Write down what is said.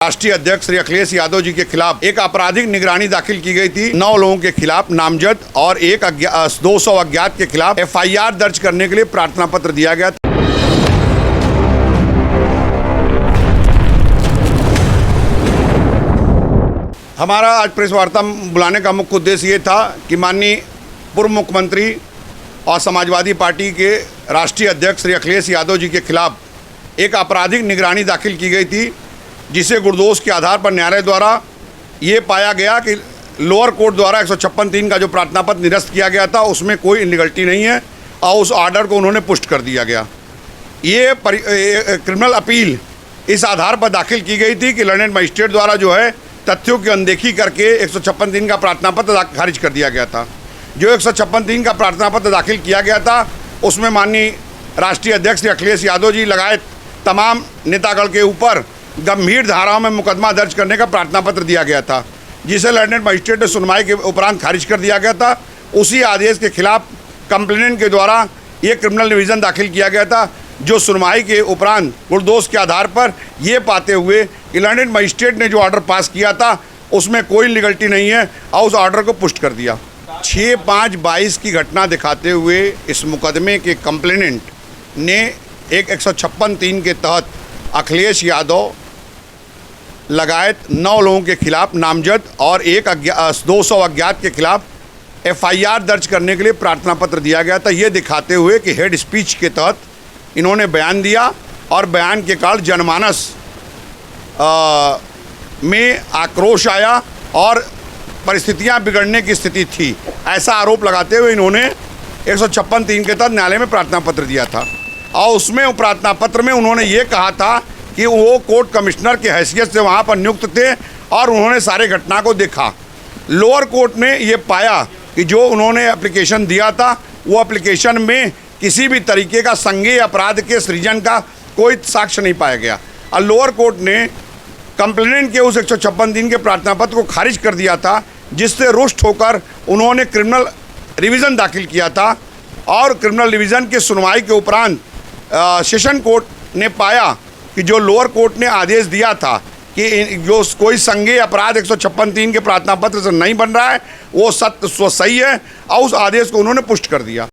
राष्ट्रीय अध्यक्ष श्री अखिलेश यादव जी के खिलाफ एक आपराधिक निगरानी दाखिल की गई थी। 9 लोगों के खिलाफ नामजद और 200 अज्ञात के खिलाफ FIR दर्ज करने के लिए प्रार्थना पत्र दिया गया था। हमारा आज प्रेस वार्ता बुलाने का मुख्य उद्देश्य ये था कि माननीय पूर्व मुख्यमंत्री और समाजवादी पार्टी के राष्ट्रीय अध्यक्ष श्री अखिलेश यादव जी के खिलाफ एक आपराधिक निगरानी दाखिल की गई थी, जिसे गुणदोष के आधार पर न्यायालय द्वारा ये पाया गया कि लोअर कोर्ट द्वारा 156(3) का जो प्रार्थना पत्र निरस्त किया गया था उसमें कोई इलीगलिटी नहीं है और उस ऑर्डर को उन्होंने पुष्ट कर दिया गया। ये क्रिमिनल अपील इस आधार पर दाखिल की गई थी कि लंदन मजिस्ट्रेट द्वारा जो है तथ्यों की अनदेखी करके 156(3) का प्रार्थना पत्र खारिज कर दिया गया था। जो 156(3) का प्रार्थना पत्र दाखिल किया गया था उसमें माननीय राष्ट्रीय अध्यक्ष श्री अखिलेश यादव जी लगाए तमाम नेतागण के ऊपर गंभीर धाराओं में मुकदमा दर्ज करने का प्रार्थना पत्र दिया गया था, जिसे लंदन मजिस्ट्रेट ने सुनवाई के उपरांत खारिज कर दिया गया था। उसी आदेश के खिलाफ कंप्लेनेंट के द्वारा ये क्रिमिनल निवेदन दाखिल किया गया था, जो सुनवाई के उपरांत गुणदोष के आधार पर ये पाते हुए कि लंदन मजिस्ट्रेट ने जो ऑर्डर पास किया था उसमें कोई लीगलिटी नहीं है और उस ऑर्डर को पुष्ट कर दिया। 6/5/22 की घटना दिखाते हुए इस मुकदमे के कंप्लेनेंट ने एक 156(3) के तहत अखिलेश यादव लगायत 9 लोगों के खिलाफ नामजद और 200 अज्ञात के खिलाफ FIR दर्ज करने के लिए प्रार्थना पत्र दिया गया था। ये दिखाते हुए कि हेड स्पीच के तहत इन्होंने बयान दिया और बयान के कारण जनमानस में आक्रोश आया और परिस्थितियां बिगड़ने की स्थिति थी, ऐसा आरोप लगाते हुए इन्होंने 156(3) के तहत न्यायालय में प्रार्थना पत्र दिया था। और उसमें प्रार्थना पत्र में उन्होंने ये कहा था कि वो कोर्ट कमिश्नर की हैसियत से वहाँ पर नियुक्त थे और उन्होंने सारे घटना को देखा। लोअर कोर्ट ने ये पाया कि जो उन्होंने एप्लीकेशन दिया था वो एप्लीकेशन में किसी भी तरीके का संज्ञेय अपराध के सृजन का कोई साक्ष्य नहीं पाया गया और लोअर कोर्ट ने कंप्लेनेंट के उस 156(3) के प्रार्थना पत्र को खारिज कर दिया था, जिससे रुष्ट होकर उन्होंने क्रिमिनल रिवीजन दाखिल किया था। और क्रिमिनल रिवीजन के सुनवाई के उपरांत सेशन कोर्ट ने पाया कि जो लोअर कोर्ट ने आदेश दिया था कि जो कोई संज्ञेय अपराध 156(3) के प्रार्थना पत्र से नहीं बन रहा है वो सही है और उस आदेश को उन्होंने पुष्ट कर दिया।